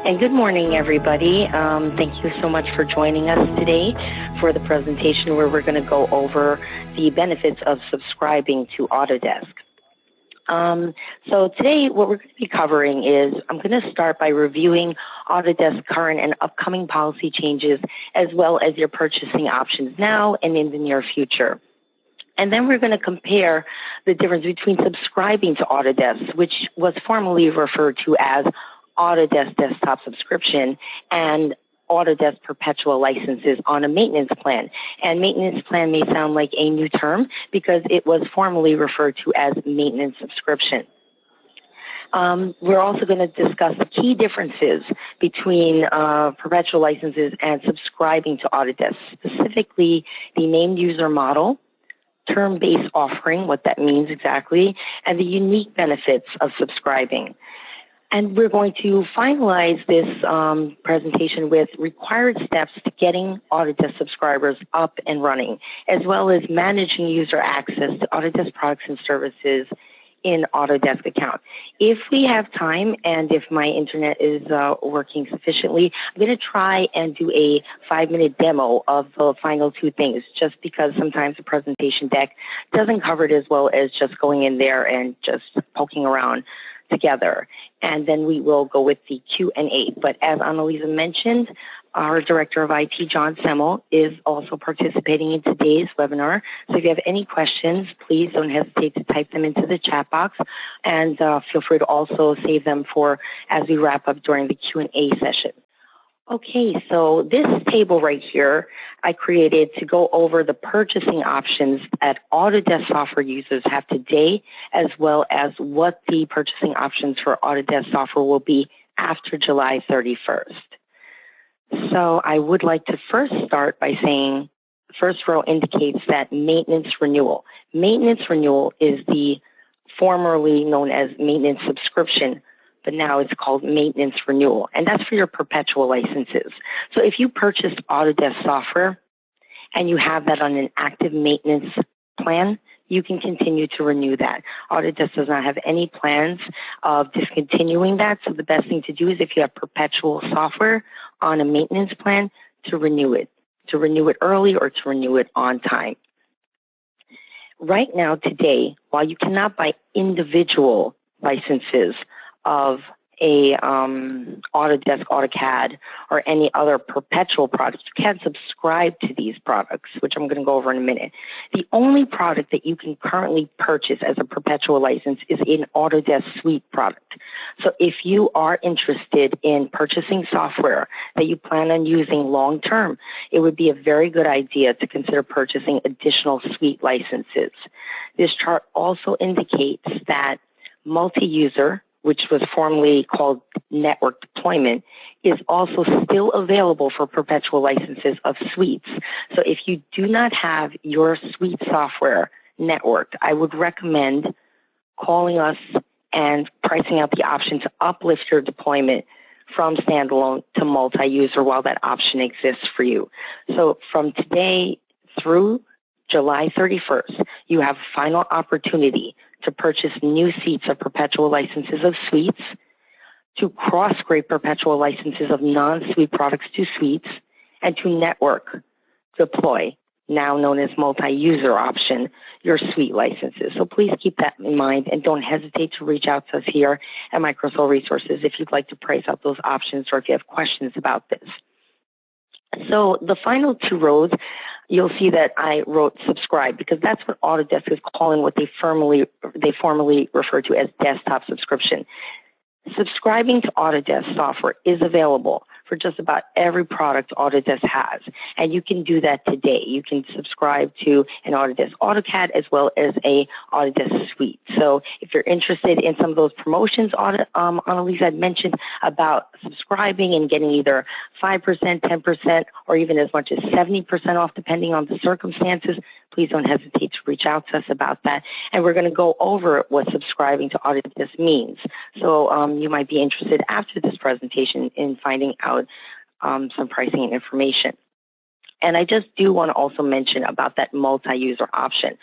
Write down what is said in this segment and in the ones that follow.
And good morning, everybody. Thank you so much for joining us today for the presentation where we're going to go over the benefits of subscribing to Autodesk. So today what we're going to be covering is I'm going to start by reviewing Autodesk's current and upcoming policy changes as well as your purchasing options now and in the near future. And then we're going to compare the difference between subscribing to Autodesk, which was formerly referred to as Autodesk Desktop Subscription, and Autodesk Perpetual Licenses on a maintenance plan. And maintenance plan may sound like a new term because it was formerly referred to as maintenance subscription. We're also going to discuss the key differences between perpetual licenses and subscribing to Autodesk, specifically the named user model, term-based offering, what that means exactly, and the unique benefits of subscribing. And we're going to finalize this presentation with required steps to getting Autodesk subscribers up and running, as well as managing user access to Autodesk products and services in Autodesk account. If we have time and if my internet is working sufficiently, I'm going to try and do a 5-minute demo of the final two things, just because sometimes the presentation deck doesn't cover it as well as just going in there and just poking around together. And then we will go with the Q&A. But as Annalisa mentioned, our Director of IT, John Semmel, is also participating in today's webinar. So if you have any questions, please don't hesitate to type them into the chat box, and feel free to also save them for as we wrap up during the Q&A session. Okay, so this table right here I created to go over the purchasing options that Autodesk software users have today, as well as what the purchasing options for Autodesk software will be after July 31st. So I would like to first start by saying the first row indicates that maintenance renewal. Maintenance renewal is the formerly known as maintenance subscription, but now it's called maintenance renewal, and that's for your perpetual licenses. So if you purchased Autodesk software and you have that on an active maintenance plan, you can continue to renew that. Autodesk does not have any plans of discontinuing that, so the best thing to do is if you have perpetual software on a maintenance plan, to renew it early or to renew it on time. Right now, today, while you cannot buy individual licenses of a Autodesk, AutoCAD, or any other perpetual products, you can subscribe to these products, which I'm going to go over in a minute. The only product that you can currently purchase as a perpetual license is an Autodesk Suite product. So if you are interested in purchasing software that you plan on using long term, it would be a very good idea to consider purchasing additional Suite licenses. This chart also indicates that multi-user, which was formerly called network deployment, is also still available for perpetual licenses of suites. So if you do not have your suite software networked, I would recommend calling us and pricing out the option to uplift your deployment from standalone to multi-user while that option exists for you. So from today through July 31st, you have a final opportunity to purchase new seats of perpetual licenses of suites, to cross-grade perpetual licenses of non-suite products to suites, and to network deploy, now known as multi-user option, your suite licenses. So please keep that in mind and don't hesitate to reach out to us here at Microsol Resources if you'd like to price out those options or if you have questions about this. So the final two rows, you'll see that I wrote subscribe because that's what Autodesk is calling what they formerly refer to as desktop subscription. Subscribing to Autodesk software is available for just about every product Autodesk has, and you can do that today. You can subscribe to an Autodesk AutoCAD as well as a Autodesk Suite. So if you're interested in some of those promotions Annalisa had mentioned about subscribing and getting either 5%, 10%, or even as much as 70% off depending on the circumstances, please don't hesitate to reach out to us about that. And we're going to go over what subscribing to Autodesk means. So you might be interested after this presentation in finding out some pricing and information. And I just do want to also mention about that multi-user option.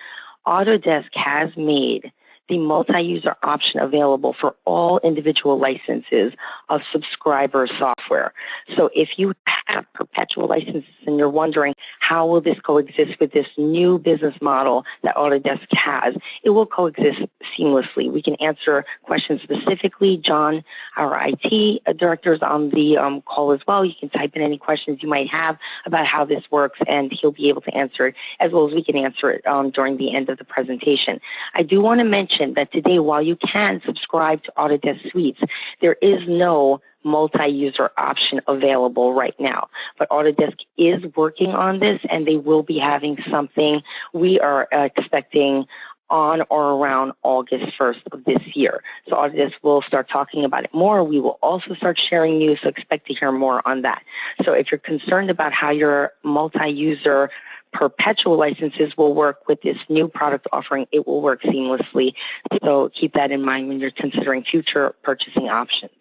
Autodesk has made the multi-user option available for all individual licenses of subscriber software. So if you have perpetual licenses and you're wondering how will this coexist with this new business model that Autodesk has, it will coexist seamlessly. We can answer questions specifically. John, our IT director, is on the call as well. You can type in any questions you might have about how this works, and he'll be able to answer it as well as we can answer it during the end of the presentation. I do want to mention that today, while you can subscribe to Autodesk Suites, there is no multi-user option available right now. But Autodesk is working on this, and they will be having something we are expecting on or around August 1st of this year. So Autodesk will start talking about it more. We will also start sharing news, so expect to hear more on that. So if you're concerned about how your multi-user perpetual licenses will work with this new product offering, it will work seamlessly. So keep that in mind when you're considering future purchasing options.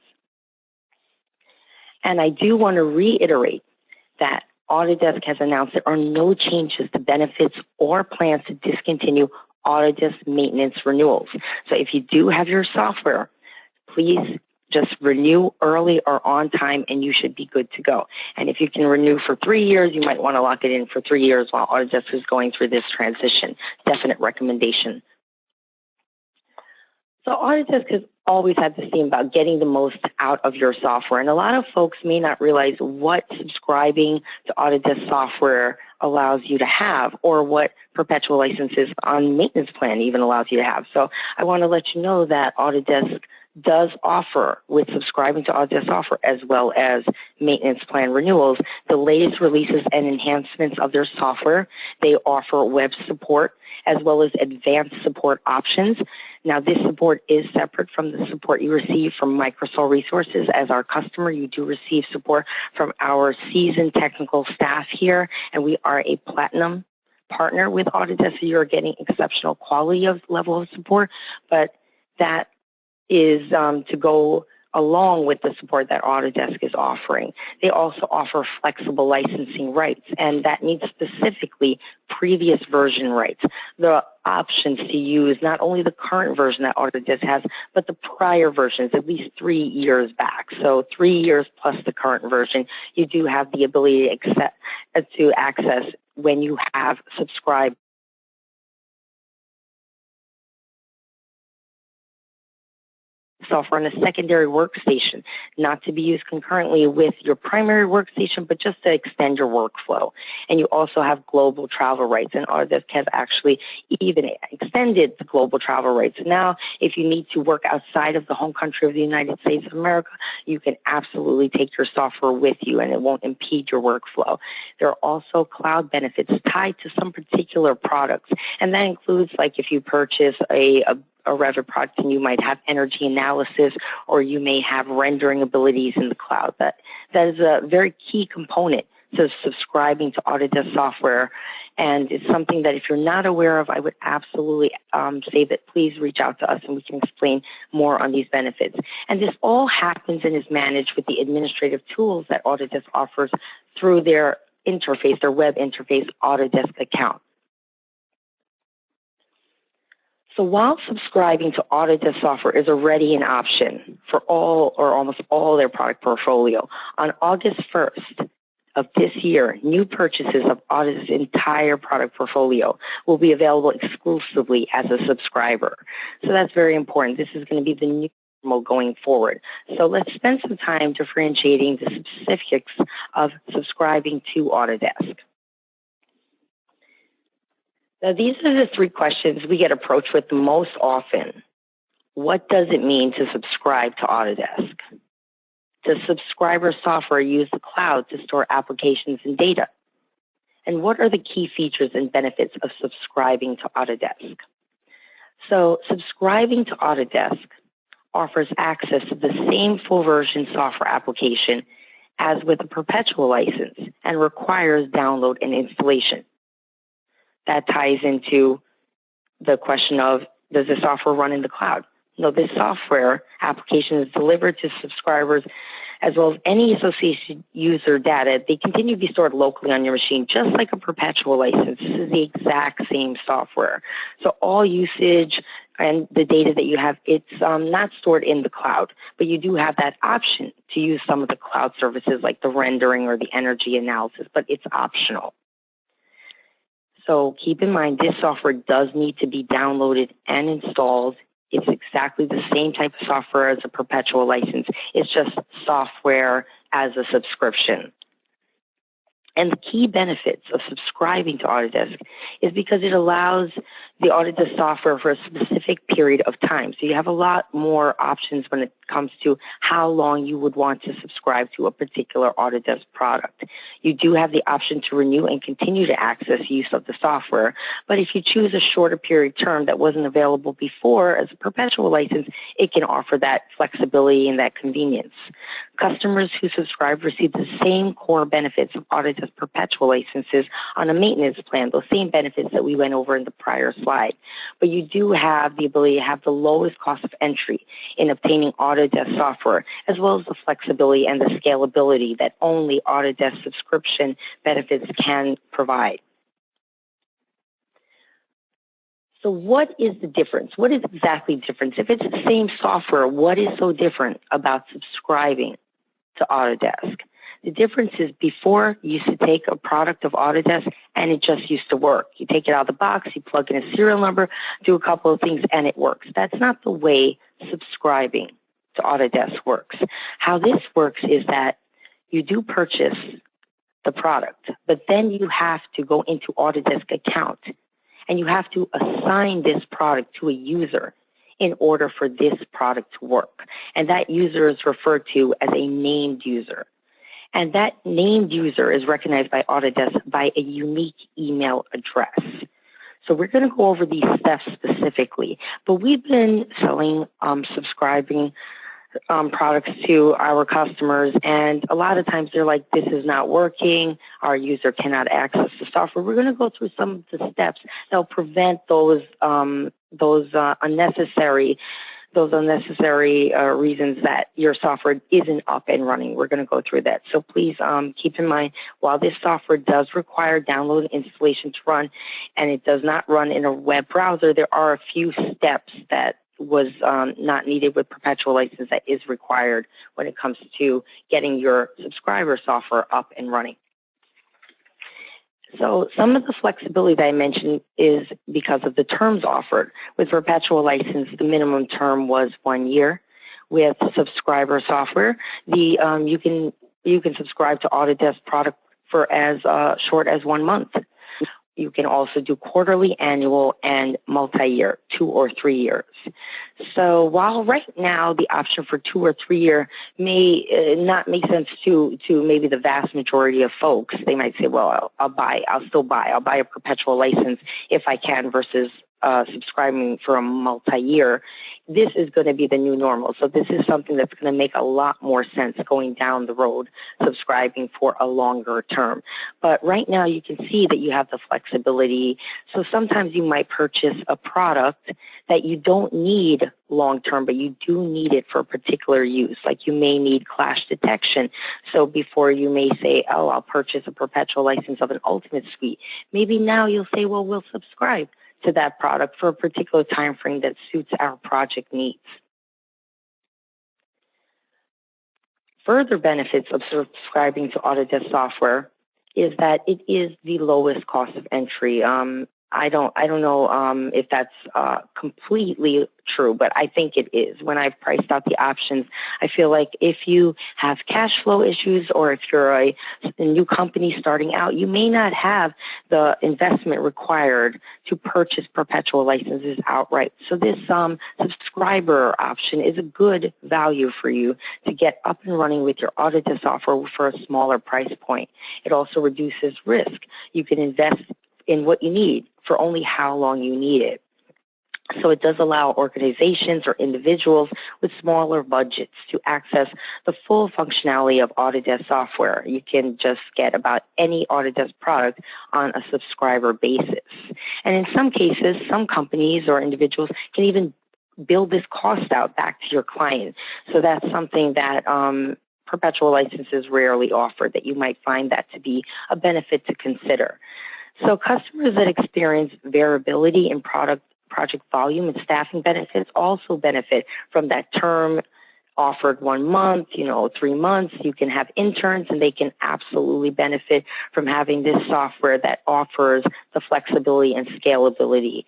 And I do want to reiterate that Autodesk has announced there are no changes to benefits or plans to discontinue Autodesk maintenance renewals. So if you do have your software, please just renew early or on time, and you should be good to go. And if you can renew for 3 years, you might want to lock it in for 3 years while Autodesk is going through this transition. Definite recommendation. So Autodesk has always had this theme about getting the most out of your software, and a lot of folks may not realize what subscribing to Autodesk software allows you to have, or what perpetual licenses on maintenance plan even allows you to have. So I want to let you know that Autodesk does offer, with subscribing to Autodesk software as well as maintenance plan renewals, the latest releases and enhancements of their software. They offer web support as well as advanced support options. Now, this support is separate from the support you receive from Microsol Resources. As our customer, you do receive support from our seasoned technical staff here, and we are a platinum partner with Autodesk, so you're getting exceptional quality of level of support, but that is to go along with the support that Autodesk is offering. They also offer flexible licensing rights, and that means specifically previous version rights, the options to use not only the current version that Autodesk has, but the prior versions, at least 3 years back. So 3 years plus the current version, you do have the ability to access when you have subscribed software on a secondary workstation, not to be used concurrently with your primary workstation, but just to extend your workflow. And you also have global travel rights, and Autodesk has actually even extended the global travel rights. Now, if you need to work outside of the home country of the United States of America, you can absolutely take your software with you, and it won't impede your workflow. There are also cloud benefits tied to some particular products, and that includes, like, if you purchase a Revit product and you might have energy analysis, or you may have rendering abilities in the cloud. That is a very key component to subscribing to Autodesk software, and it's something that if you're not aware of, I would absolutely say that please reach out to us and we can explain more on these benefits. And this all happens and is managed with the administrative tools that Autodesk offers through their interface, their web interface, Autodesk account. So while subscribing to Autodesk software is already an option for all or almost all their product portfolio, on August 1st of this year, new purchases of Autodesk's entire product portfolio will be available exclusively as a subscriber. So that's very important. This is going to be the new normal going forward. So let's spend some time differentiating the specifics of subscribing to Autodesk. Now, these are the 3 questions we get approached with the most often. What does it mean to subscribe to Autodesk? Does subscriber software use the cloud to store applications and data? And what are the key features and benefits of subscribing to Autodesk? So subscribing to Autodesk offers access to the same full version software application as with a perpetual license and requires download and installation. That ties into the question of, does the software run in the cloud? No, this software application is delivered to subscribers as well as any associated user data, they continue to be stored locally on your machine, just like a perpetual license. This is the exact same software. So all usage and the data that you have, it's not stored in the cloud, but you do have that option to use some of the cloud services like the rendering or the energy analysis, but it's optional. So keep in mind, this software does need to be downloaded and installed. It's exactly the same type of software as a perpetual license. It's just software as a subscription. And the key benefits of subscribing to Autodesk is because it allows the Autodesk software for a specific period of time. So you have a lot more options when it comes to how long you would want to subscribe to a particular Autodesk product. You do have the option to renew and continue to access use of the software, but if you choose a shorter period term that wasn't available before as a perpetual license, it can offer that flexibility and that convenience. Customers who subscribe receive the same core benefits of Autodesk perpetual licenses on a maintenance plan, those same benefits that we went over in the prior slide. But you do have the ability to have the lowest cost of entry in obtaining Autodesk software, as well as the flexibility and the scalability that only Autodesk subscription benefits can provide. So what is the difference? What is exactly the difference? If it's the same software, what is so different about subscribing to Autodesk? The difference is before you used to take a product of Autodesk and it just used to work. You take it out of the box, you plug in a serial number, do a couple of things, and it works. That's not the way subscribing to Autodesk works. How this works is that you do purchase the product, but then you have to go into Autodesk account and you have to assign this product to a user in order for this product to work. And that user is referred to as a named user. And that named user is recognized by Autodesk by a unique email address. So we're going to go over these steps specifically, but we've been selling subscribing products to our customers, and a lot of times they're like, this is not working, our user cannot access the software. We're going to go through some of the steps that will prevent those unnecessary reasons that your software isn't up and running. We're going to go through that. So please keep in mind, while this software does require download and installation to run, and it does not run in a web browser, there are a few steps that was not needed with perpetual license that is required when it comes to getting your subscriber software up and running. So some of the flexibility that I mentioned is because of the terms offered. With perpetual license, the minimum term was 1 year. With subscriber software, you can subscribe to Autodesk product for as short as 1 month. You can also do quarterly, annual, and multi-year, 2 or 3 years. So while right now the option for 2 or 3 year may not make sense to maybe the vast majority of folks, they might say, well, I'll still buy a perpetual license if I can versus subscribing for a multi-year. This is going to be the new normal. So this is something that's going to make a lot more sense going down the road, subscribing for a longer term. But right now you can see that you have the flexibility. So sometimes you might purchase a product that you don't need long-term, but you do need it for a particular use. Like you may need clash detection. So before you may say, oh, I'll purchase a perpetual license of an Ultimate Suite, maybe now you'll say, well, we'll subscribe to that product for a particular time frame that suits our project needs. Further benefits of subscribing to Autodesk software is that it is the lowest cost of entry. I don't know if that's completely true, but I think it is. When I've priced out the options, I feel like if you have cash flow issues or if you're a new company starting out, you may not have the investment required to purchase perpetual licenses outright. So this subscriber option is a good value for you to get up and running with your Autodesk software for a smaller price point. It also reduces risk. You can invest in what you need for only how long you need it. So it does allow organizations or individuals with smaller budgets to access the full functionality of Autodesk software. You can just get about any Autodesk product on a subscriber basis. And in some cases, some companies or individuals can even build this cost out back to your client. So that's something that perpetual license is rarely offered, that you might find that to be a benefit to consider. So customers that experience variability in project volume and staffing benefits also benefit from that term offered 1 month, 3 months. You can have interns, and they can absolutely benefit from having this software that offers the flexibility and scalability.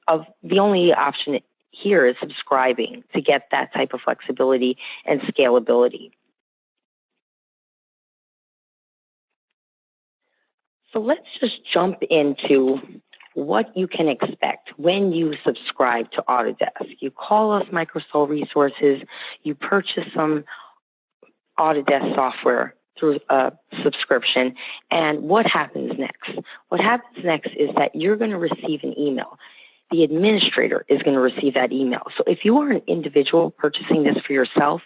Of the only option here is subscribing to get that type of flexibility and scalability. So let's just jump into what you can expect when you subscribe to Autodesk. You call us Microsol Resources, you purchase some Autodesk software through a subscription, and what happens next? What happens next is that you're going to receive an email. The administrator is going to receive that email. So if you are an individual purchasing this for yourself,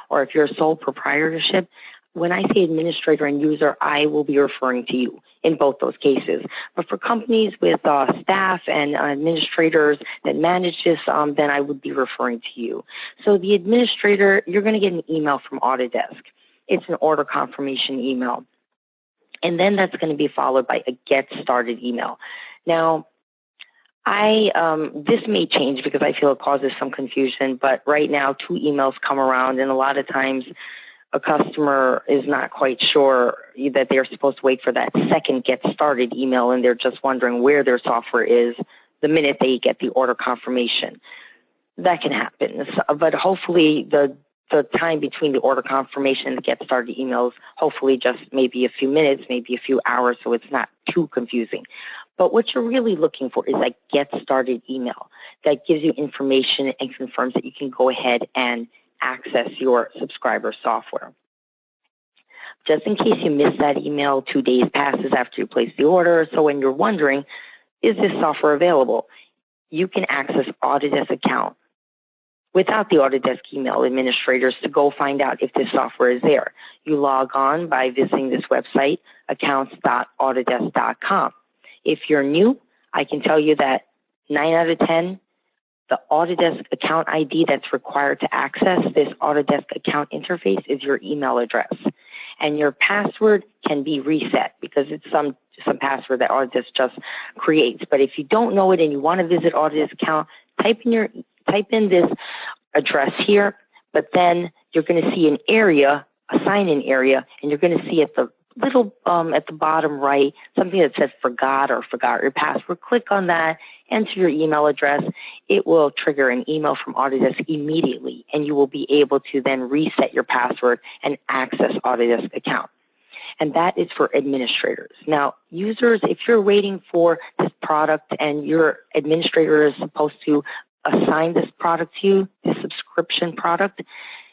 or if you're a sole proprietorship, when I say administrator and user, I will be referring to you in both those cases. But for companies with staff and administrators that manage this, then I would be referring to you. So the administrator, you're going to get an email from Autodesk. It's an order confirmation email. And then that's going to be followed by a get started email. Now, this may change because I feel it causes some confusion, but right now 2 emails come around, and a lot of times a customer is not quite sure that they're supposed to wait for that second get started email, and they're just wondering where their software is the minute they get the order confirmation. That can happen, but hopefully the time between the order confirmation and the get started emails, hopefully just maybe a few minutes, maybe a few hours, so it's not too confusing. But what you're really looking for is that get started email that gives you information and confirms that you can go ahead and access your subscriber software. Just in case you missed that email, 2 days passes after you place the order, so when you're wondering, is this software available? You can access Autodesk account without the Autodesk email administrators to go find out if this software is there. You log on by visiting this website, accounts.autodesk.com. If you're new, I can tell you that 9 out of 10, the Autodesk account ID that's required to access this Autodesk account interface is your email address. And your password can be reset because it's some password that Autodesk just creates. But if you don't know it and you want to visit Autodesk account, type in this address here, but then you're going to see an area, a sign-in area, and you're going to see at the little at the bottom right something that says forgot your password. Click on that, enter your email address. It will trigger an email from Autodesk immediately, and you will be able to then reset your password and access Autodesk account. And that is for administrators. Now, users, if you're waiting for this product and your administrator is supposed to assign this product to you, this subscription product,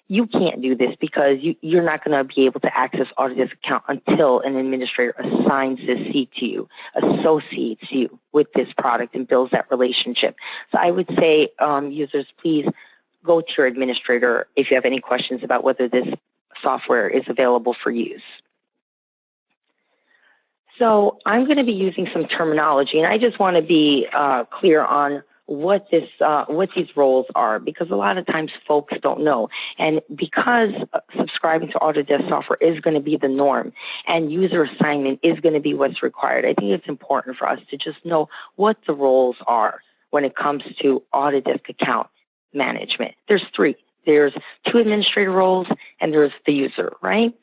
you can't do this because you're not going to be able to access Autodesk account until an administrator assigns this seat to you, associates you with this product, and builds that relationship. So I would say, users, please go to your administrator if you have any questions about whether this software is available for use. So I'm going to be using some terminology, and I just want to be clear on what these roles are, because a lot of times folks don't know. And because subscribing to Autodesk software is going to be the norm and user assignment is going to be what's required, I think it's important for us to just know what the roles are when it comes to Autodesk account management. There's 3. There's 2 administrator roles and there's the user, right?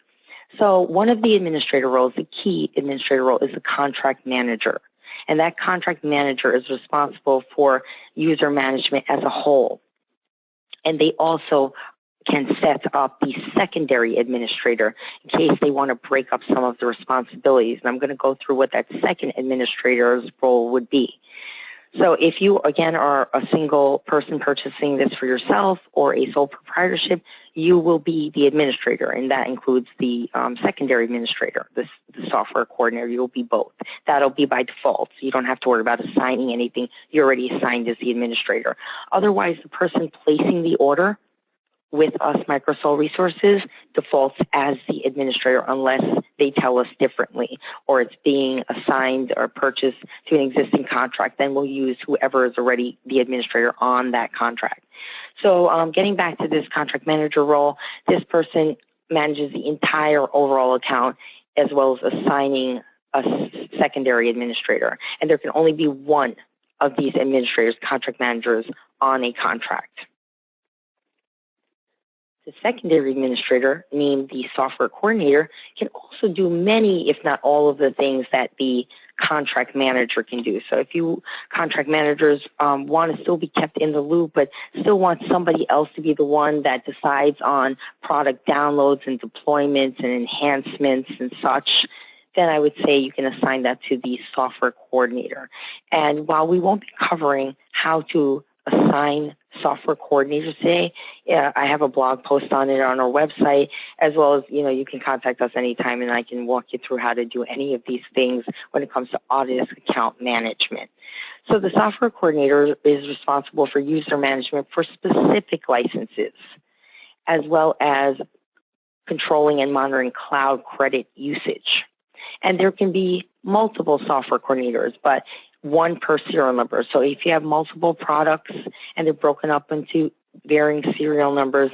So one of the administrator roles, the key administrator role, is the contract manager. And that contract manager is responsible for user management as a whole. And they also can set up the secondary administrator in case they want to break up some of the responsibilities. And I'm going to go through what that second administrator's role would be. So if you, again, are a single person purchasing this for yourself or a sole proprietorship, you will be the administrator, and that includes the secondary administrator, the software coordinator. You will be both. That'll be by default. So you don't have to worry about assigning anything. You're already assigned as the administrator. Otherwise, the person placing the order with us, Microsol Resources, defaults as the administrator unless they tell us differently, or it's being assigned or purchased to an existing contract. Then we'll use whoever is already the administrator on that contract. So getting back to this contract manager role, this person manages the entire overall account, as well as assigning a secondary administrator. And there can only be one of these administrators, contract managers, on a contract. The secondary administrator, named the software coordinator, can also do many, if not all, of the things that the contract manager can do. So if you contract managers want to still be kept in the loop, but still want somebody else to be the one that decides on product downloads and deployments and enhancements and such, then I would say you can assign that to the software coordinator. And while we won't be covering how to assign software coordinators today, I have a blog post on it on our website, as well as, you can contact us anytime and I can walk you through how to do any of these things when it comes to Autodesk account management. So the software coordinator is responsible for user management for specific licenses, as well as controlling and monitoring cloud credit usage. And there can be multiple software coordinators, but one per serial number. So if you have multiple products and they're broken up into varying serial numbers,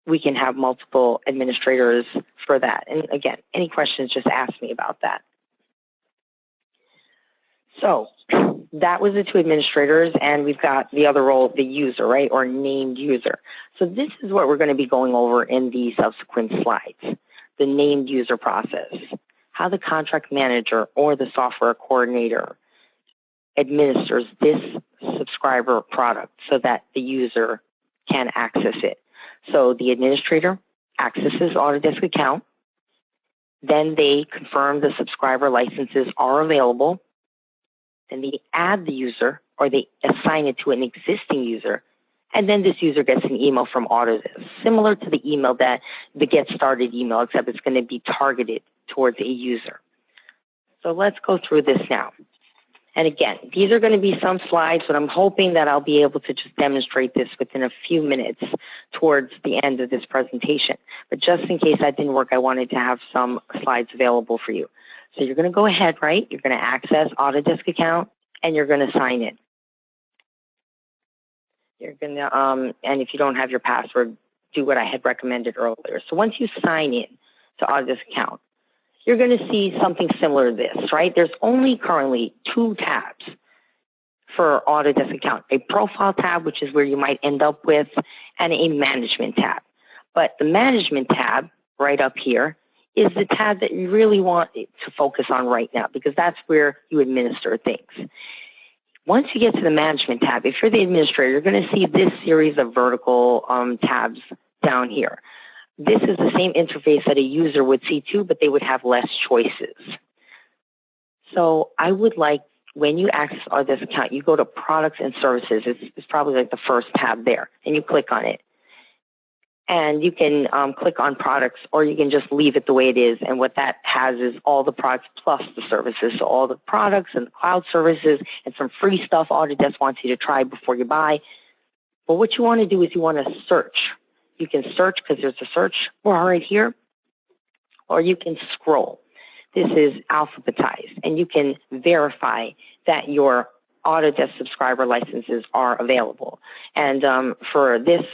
we can have multiple administrators for that. And again, any questions, just ask me about that. So that was the two administrators, and we've got the other role, the user, right, or named user. So this is what we're going to be going over in the subsequent slides, the named user process, how the contract manager or the software coordinator administers this subscriber product so that the user can access it. So the administrator accesses Autodesk account, then they confirm the subscriber licenses are available, then they add the user or they assign it to an existing user, and then this user gets an email from Autodesk, similar to the email that the Get Started email, except it's going to be targeted towards a user. So let's go through this now. And again, these are going to be some slides, but I'm hoping that I'll be able to just demonstrate this within a few minutes towards the end of this presentation. But just in case that didn't work, I wanted to have some slides available for you. So you're going to go ahead, right? You're going to access Autodesk account, and you're going to sign in. You're going to, and if you don't have your password, do what I had recommended earlier. So once you sign in to Autodesk account, you're going to see something similar to this, right? There's only currently two tabs for Autodesk account, a profile tab, which is where you might end up with, and a management tab. But the management tab right up here is the tab that you really want to focus on right now, because that's where you administer things. Once you get to the management tab, if you're the administrator, you're going to see this series of vertical tabs down here. This is the same interface that a user would see too, but they would have less choices. So I would like, when you access Autodesk account, you go to products and services. It's probably like the first tab there, and you click on it. And you can click on products, or you can just leave it the way it is. And what that has is all the products plus the services. So all the products and the cloud services and some free stuff Autodesk wants you to try before you buy. But what you want to do is you want to search. You can search because there's a search bar right here, or you can scroll. This is alphabetized, and you can verify that your Autodesk subscriber licenses are available. And for this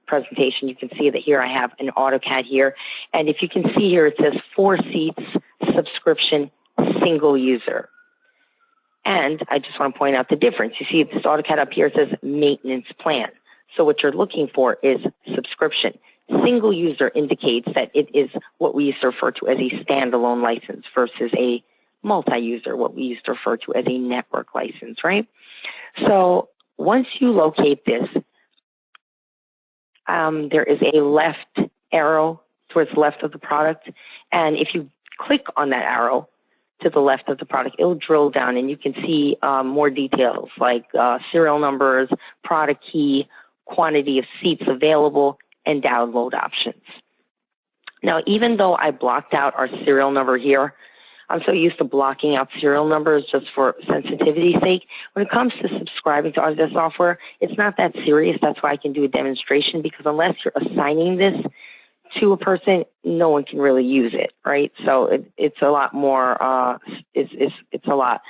presentation, you can see that here I have an AutoCAD here, and if you can see here, it says 4 seats, subscription, single user. And I just want to point out the difference. You see this AutoCAD up here, it says maintenance plan. So what you're looking for is subscription. Single user indicates that it is what we used to refer to as a standalone license versus a multi-user, what we used to refer to as a network license, right? So once you locate this, there is a left arrow towards the left of the product, and if you click on that arrow to the left of the product, it'll drill down and you can see more details like serial numbers, product key, quantity of seats available, and download options. Now, even though I blocked out our serial number here, I'm so used to blocking out serial numbers just for sensitivity's sake. When it comes to subscribing to Autodesk software, it's not that serious. That's why I can do a demonstration, because unless you're assigning this to a person, no one can really use it, right? So it's a lot more, it's a lot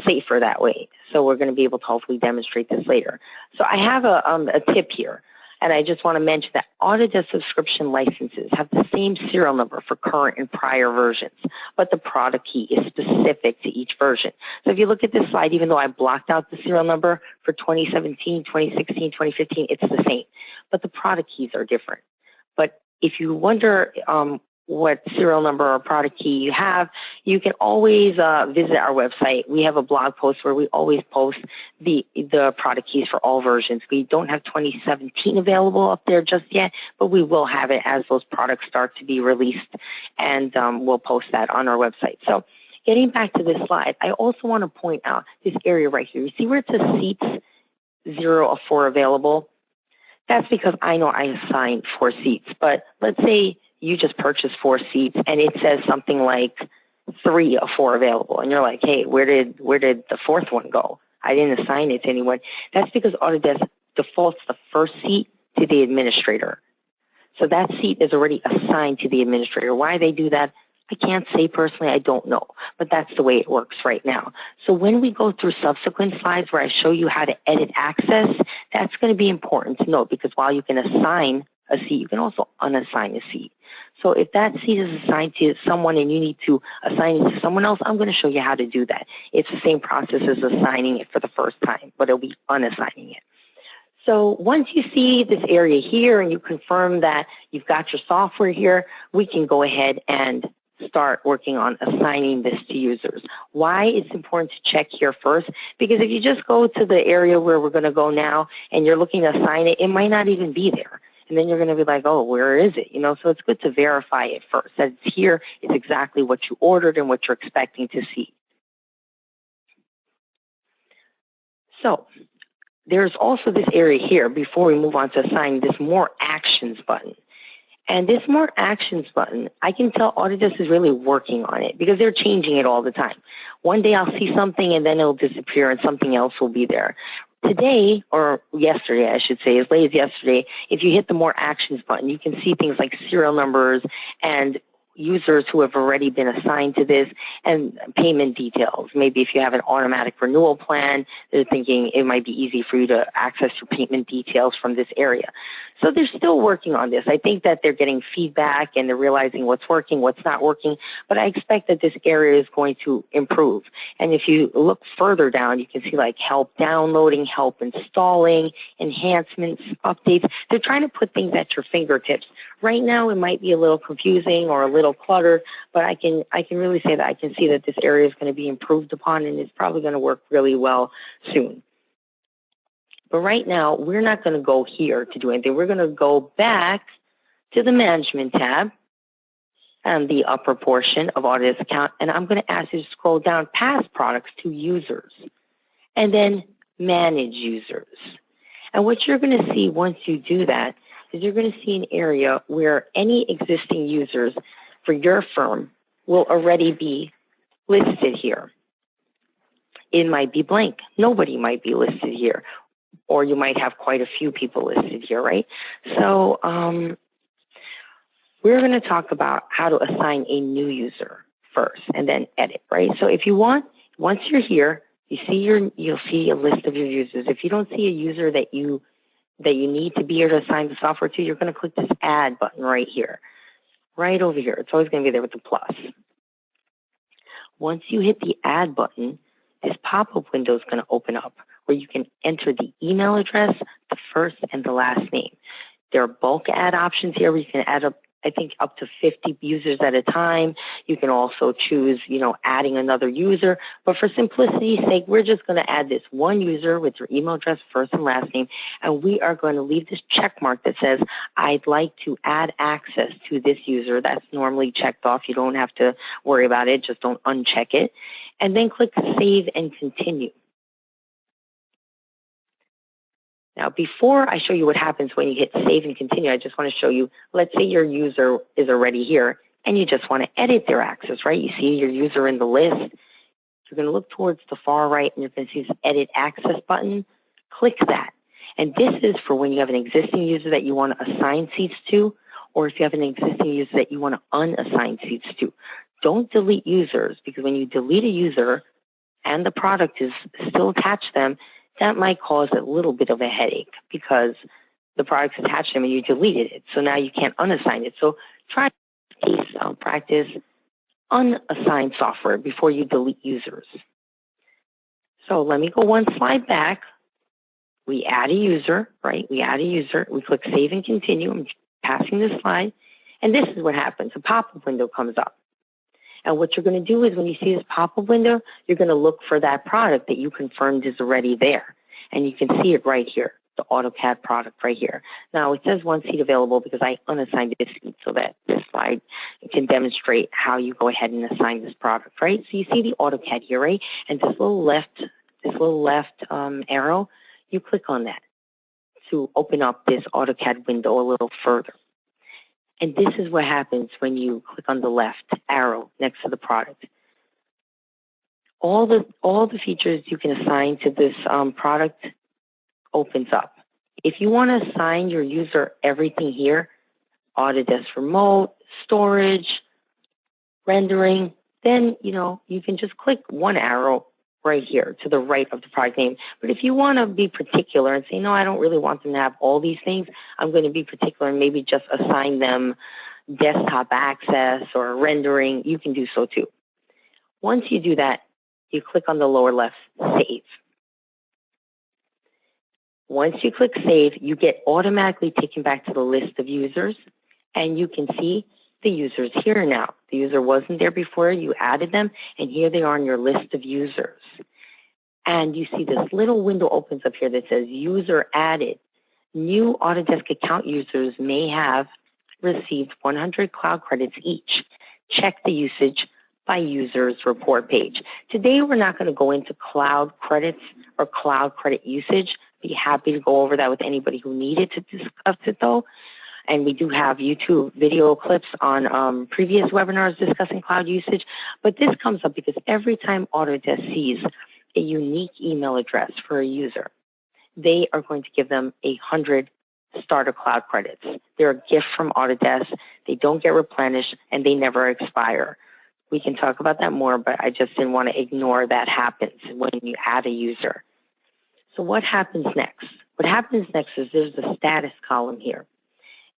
safer that way. So we're going to be able to hopefully demonstrate this later. So I have a tip here. And I just want to mention that Autodesk subscription licenses have the same serial number for current and prior versions, but the product key is specific to each version. So if you look at this slide, even though I blocked out the serial number for 2017, 2016, 2015, it's the same, but the product keys are different. But if you wonder what serial number or product key you have, you can always visit our website. We have a blog post where we always post the product keys for all versions. We don't have 2017 available up there just yet, but we will have it as those products start to be released, and we'll post that on our website. So getting back to this slide, I also want to point out this area right here. You see where it says seats 0 of 4 available? That's because I know I assigned 4 seats, but let's say you just purchased 4 seats and it says something like 3 of 4 available, and you're like, hey, where did the 4th one go? I didn't assign it to anyone. That's because Autodesk defaults the first seat to the administrator. So that seat is already assigned to the administrator. Why they do that, I can't say personally, I don't know, but that's the way it works right now. So when we go through subsequent slides where I show you how to edit access, that's going to be important to note, because while you can assign a seat, you can also unassign a seat. So if that seat is assigned to someone and you need to assign it to someone else, I'm going to show you how to do that. It's the same process as assigning it for the first time, but it'll be unassigning it. So once you see this area here and you confirm that you've got your software here, we can go ahead and start working on assigning this to users. Why it's important to check here first? Because if you just go to the area where we're going to go now and you're looking to assign it, it might not even be there. And then you're going to be like, oh, where is it? You know, so it's good to verify it first. That it's here, it's exactly what you ordered and what you're expecting to see. So there's also this area here, before we move on to assign, this More Actions button. And this More Actions button, I can tell Autodesk is really working on it because they're changing it all the time. One day I'll see something and then it'll disappear and something else will be there. Today, or yesterday, I should say, as late as yesterday, if you hit the More Actions button, you can see things like serial numbers and users who have already been assigned to this, and payment details. Maybe if you have an automatic renewal plan, they're thinking it might be easy for you to access your payment details from this area. So they're still working on this. I think that they're getting feedback and they're realizing what's working, what's not working, but I expect that this area is going to improve. And if you look further down, you can see like help downloading, help installing, enhancements, updates. They're trying to put things at your fingertips. Right now, it might be a little confusing or a little cluttered, but I can really say that I can see that this area is going to be improved upon, and it's probably going to work really well soon. But right now, we're not going to go here to do anything. We're going to go back to the Management tab and the upper portion of Autodesk account, and I'm going to ask you to scroll down past Products to Users, and then Manage Users. And what you're going to see once you do that is you're going to see an area where any existing users for your firm will already be listed here. It might be blank. Nobody might be listed here. Or you might have quite a few people listed here, right? So we're going to talk about how to assign a new user first and then edit, right? So if you want, once you're here, you'll see a list of your users. If you don't see a user that you need to be here to assign the software to, you're going to click this Add button right here, right over here. It's always going to be there with the plus. Once you hit the Add button, this pop-up window is going to open up where you can enter the email address, the first and the last name. There are bulk add options here where you can add up, I think, up to 50 users at a time. You can also choose, adding another user. But for simplicity's sake, we're just going to add this one user with their email address, first and last name, and we are going to leave this check mark that says, I'd like to add access to this user. That's normally checked off. You don't have to worry about it. Just don't uncheck it. And then click Save and Continue. Now, before I show you what happens when you hit Save and Continue, I just want to show you, let's say your user is already here and you just want to edit their access, right? You see your user in the list. You're going to look towards the far right and you're going to see this Edit Access button. Click that. And this is for when you have an existing user that you want to assign seats to, or if you have an existing user that you want to unassign seats to. Don't delete users, because when you delete a user and the product is still attached to them, that might cause a little bit of a headache, because the product's attached to them and you deleted it. So now you can't unassign it. So try to practice unassigned software before you delete users. So let me go one slide back. We add a user, right? We add a user. We click Save and Continue. I'm passing this slide. And this is what happens. A pop-up window comes up. And what you're going to do is when you see this pop-up window, you're going to look for that product that you confirmed is already there. And you can see it right here, the AutoCAD product right here. Now, it says one seat available because I unassigned this seat so that this slide can demonstrate how you go ahead and assign this product, right? So you see the AutoCAD here, right? And this little left arrow, you click on that to open up this AutoCAD window a little further. And this is what happens when you click on the left arrow next to the product. All the features you can assign to this product opens up. If you want to assign your user everything here, Autodesk Remote, storage, rendering, then you can just click one arrow right here to the right of the product name. But if you want to be particular and say, no, I don't really want them to have all these things, I'm going to be particular and maybe just assign them desktop access or rendering, you can do so too. Once you do that, you click on the lower left, Save. Once you click Save, you get automatically taken back to the list of users, and you can see the users here now. The user wasn't there before, you added them, and here they are on your list of users. And you see this little window opens up here that says User Added. New Autodesk account users may have received 100 cloud credits each. Check the usage by users report page. Today we're not going to go into cloud credits or cloud credit usage. Be happy to go over that with anybody who needed to discuss it though. And we do have YouTube video clips on previous webinars discussing cloud usage. But this comes up because every time Autodesk sees a unique email address for a user, they are going to give them 100 starter cloud credits. They're a gift from Autodesk. They don't get replenished, and they never expire. We can talk about that more, but I just didn't want to ignore that happens when you add a user. So what happens next? What happens next is there's a status column here.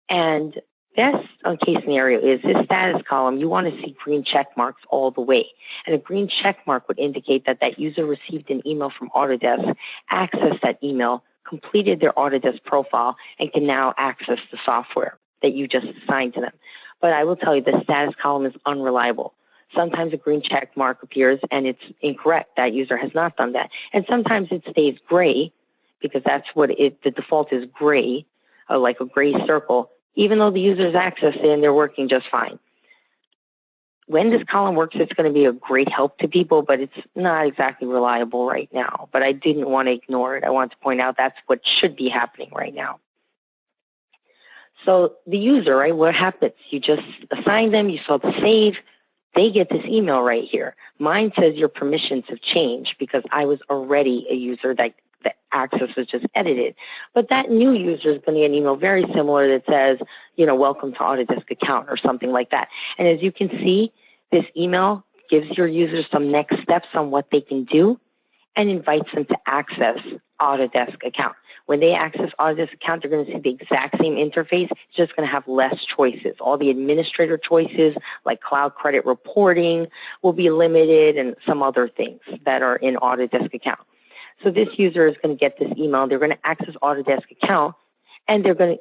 And best case scenario is this status column, you want to see green check marks all the way. And a green check mark would indicate that that user received an email from Autodesk, accessed that email, completed their Autodesk profile, and can now access the software that you just assigned to them. But I will tell you the status column is unreliable. Sometimes a green check mark appears and it's incorrect. That user has not done that. And sometimes it stays gray because that's what the default is gray, like a gray circle, even though the user's accessed it and they're working just fine. When this column works, it's going to be a great help to people, but it's not exactly reliable right now. But I didn't want to ignore it. I want to point out that's what should be happening right now. So the user, right, what happens? You just assign them, you saw the save, they get this email right here. Mine says your permissions have changed because I was already a user that the access was just edited. But that new user is going to get an email very similar that says, welcome to Autodesk account or something like that. And as you can see, this email gives your users some next steps on what they can do and invites them to access Autodesk account. When they access Autodesk account, they're going to see the exact same interface. It's just going to have less choices. All the administrator choices, like cloud credit reporting, will be limited and some other things that are in Autodesk account. So this user is going to get this email. They're going to access Autodesk account, and they're going to,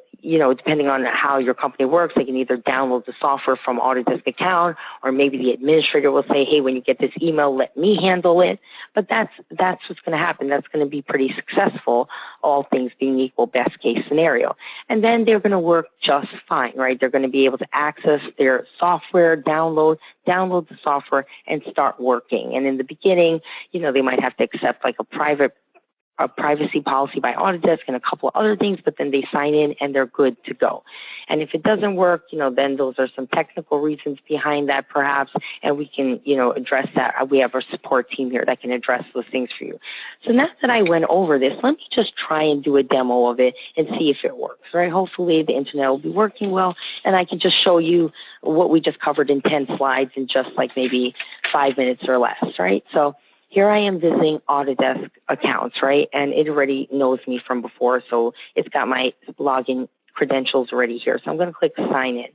depending on how your company works, they can either download the software from Autodesk account, or maybe the administrator will say, hey, when you get this email, let me handle it. But that's what's going to happen. That's going to be pretty successful, all things being equal, best case scenario. And then they're going to work just fine, right? They're going to be able to access their software, download the software, and start working. And in the beginning, they might have to accept like a privacy policy by Autodesk and a couple of other things, but then they sign in and they're good to go. And if it doesn't work, then those are some technical reasons behind that perhaps, and we can, address that. We have our support team here that can address those things for you. So now that I went over this, let me just try and do a demo of it and see if it works, right? Hopefully the internet will be working well, and I can just show you what we just covered in 10 slides in just like maybe 5 minutes or less, right? So here I am visiting Autodesk accounts, right? And it already knows me from before, so it's got my login credentials already here. So I'm going to click Sign In.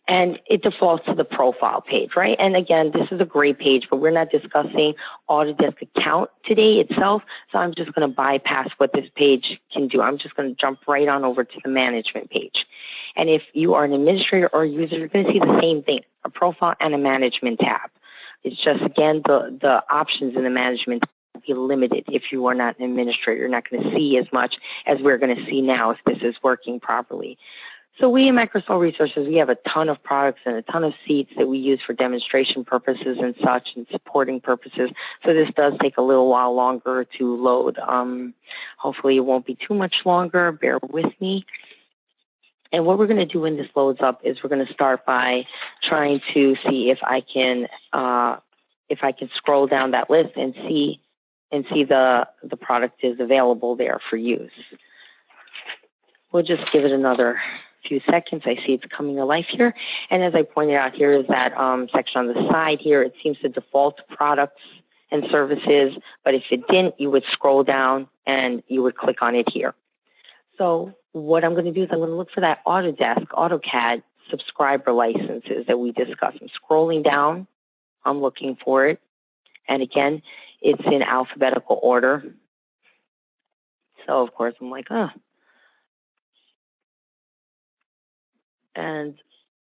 And it defaults to the profile page, right? And again, this is a great page, but we're not discussing Autodesk account today itself, so I'm just going to bypass what this page can do. I'm just going to jump right on over to the management page. And if you are an administrator or a user, you're going to see the same thing, a profile and a management tab. It's just, again, the options in the management will be limited if you are not an administrator. You're not going to see as much as we're going to see now if this is working properly. So we in Microsol Resources, we have a ton of products and a ton of seats that we use for demonstration purposes and such and supporting purposes. So this does take a little while longer to load. Hopefully it won't be too much longer. Bear with me. And what we're going to do when this loads up is we're going to start by trying to see if I can scroll down that list and see the product is available there for use. We'll just give it another few seconds. I see it's coming to life here. And as I pointed out, here is that section on the side here. It seems to default to products and services, but if it didn't, you would scroll down and you would click on it here. So what I'm going to do is I'm going to look for that Autodesk, AutoCAD subscriber licenses that we discussed. I'm scrolling down. I'm looking for it. And again, it's in alphabetical order. So, of course, I'm like, oh. And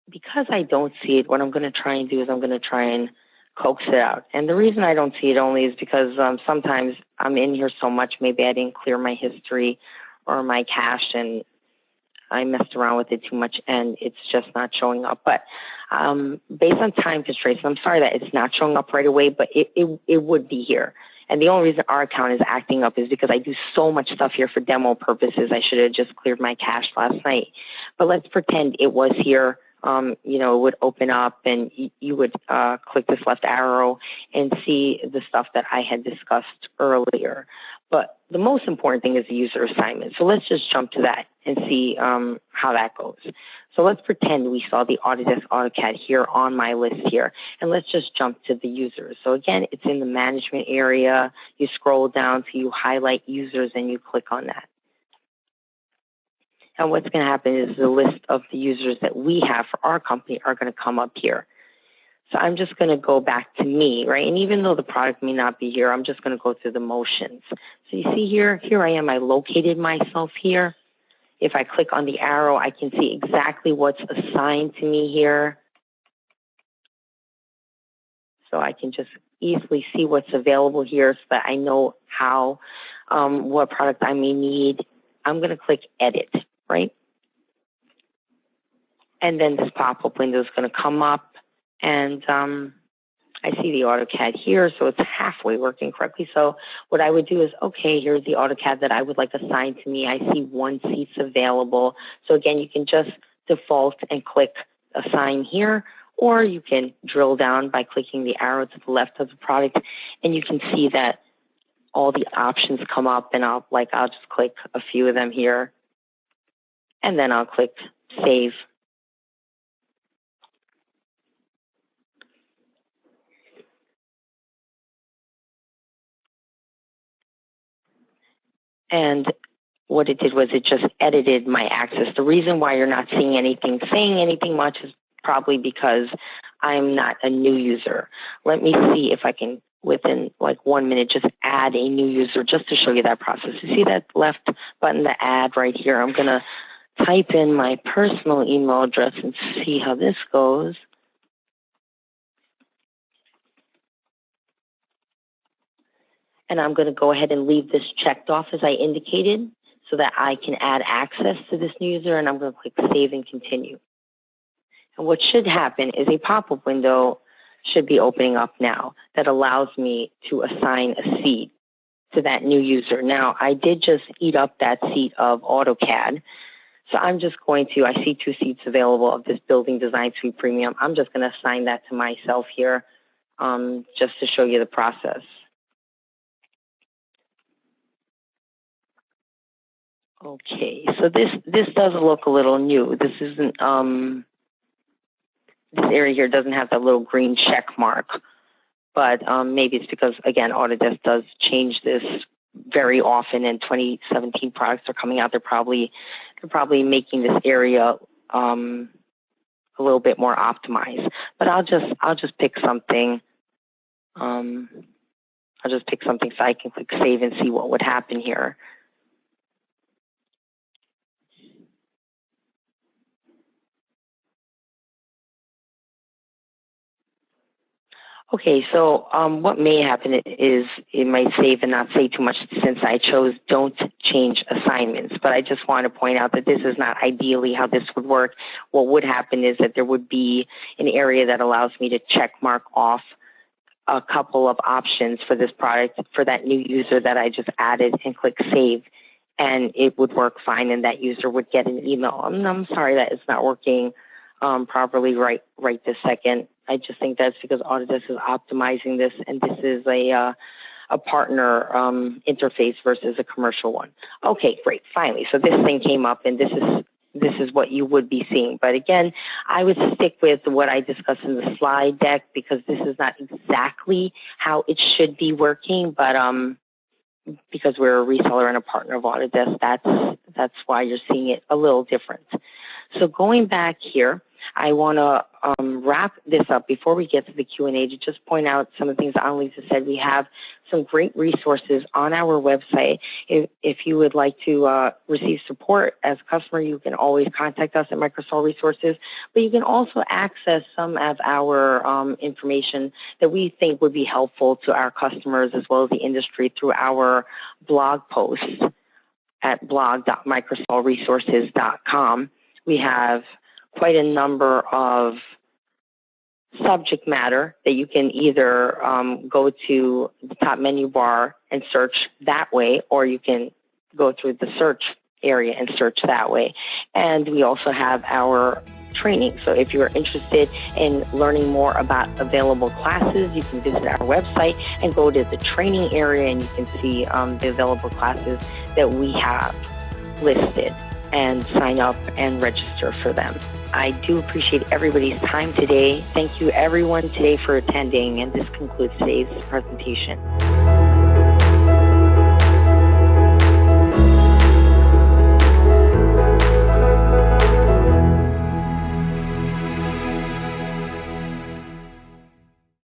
because I don't see it, what I'm going to try and do is I'm going to try and coax it out. And the reason I don't see it only is because sometimes I'm in here so much, maybe I didn't clear my history or my cache, and I messed around with it too much, and it's just not showing up. But based on time constraints, I'm sorry that it's not showing up right away, but it would be here. And the only reason our account is acting up is because I do so much stuff here for demo purposes. I should have just cleared my cache last night. But let's pretend it was here. You know, it would open up and you would click this left arrow and see the stuff that I had discussed earlier. But the most important thing is the user assignment. So let's just jump to that and see how that goes. So let's pretend we saw the Autodesk AutoCAD here on my list here. And let's just jump to the users. So again, it's in the management area. You scroll down to you highlight users and you click on that. And what's going to happen is the list of the users that we have for our company are going to come up here. So I'm just going to go back to me, right? And even though the product may not be here, I'm just going to go through the motions. So you see here I am. I located myself here. If I click on the arrow, I can see exactly what's assigned to me here. So I can just easily see what's available here so that I know how, what product I may need. I'm going to click Edit, right? And then this pop-up window is going to come up, and I see the AutoCAD here, so it's halfway working correctly. So what I would do is, okay, here's the AutoCAD that I would like assigned to me. I see one seat's available. So again, you can just default and click Assign here, or you can drill down by clicking the arrow to the left of the product, and you can see that all the options come up, and I'll just click a few of them here, and then I'll click Save. And what it did was it just edited my access. The reason why you're not seeing anything, saying anything much is probably because I'm not a new user. Let me see if I can, within like 1 minute, just add a new user just to show you that process. You see that left button, the add right here? I'm going to type in my personal email address and see how this goes. And I'm going to go ahead and leave this checked off as I indicated so that I can add access to this new user, and I'm going to click Save and Continue. And what should happen is a pop-up window should be opening up now that allows me to assign a seat to that new user. Now, I did just eat up that seat of AutoCAD, so I'm just going to, I see 2 seats available of this Building Design Suite Premium. I'm just going to assign that to myself here just to show you the process. Okay, so this does look a little new. This isn't, this area here doesn't have that little green check mark. but maybe it's because, again, Autodesk does change this very often, and 2017 products are coming out. They're probably making this area a little bit more optimized. But I'll just pick something. I'll just pick something so I can click save and see what would happen here. Okay, so what may happen is it might save and not say too much since I chose don't change assignments. But I just want to point out that this is not ideally how this would work. What would happen is that there would be an area that allows me to check mark off a couple of options for this product for that new user that I just added and click save. And it would work fine, and that user would get an email. I'm sorry that it's not working properly right this second. I just think that's because Autodesk is optimizing this, and this is a partner interface versus a commercial one. Okay, great, finally. So this thing came up, and this is what you would be seeing. But again, I would stick with what I discussed in the slide deck because this is not exactly how it should be working, but because we're a reseller and a partner of Autodesk, that's why you're seeing it a little different. So going back here, I want to wrap this up before we get to the Q&A to just point out some of the things Annalisa said. We have some great resources on our website. If you would like to receive support as a customer, you can always contact us at Microsol Resources, but you can also access some of our information that we think would be helpful to our customers as well as the industry through our blog posts at blog.microsolresources.com. We have quite a number of subject matter that you can either go to the top menu bar and search that way, or you can go through the search area and search that way. And we also have our training. So if you're interested in learning more about available classes, you can visit our website and go to the training area, and you can see the available classes that we have listed and sign up and register for them. I do appreciate everybody's time today. Thank you everyone today for attending, and this concludes today's presentation.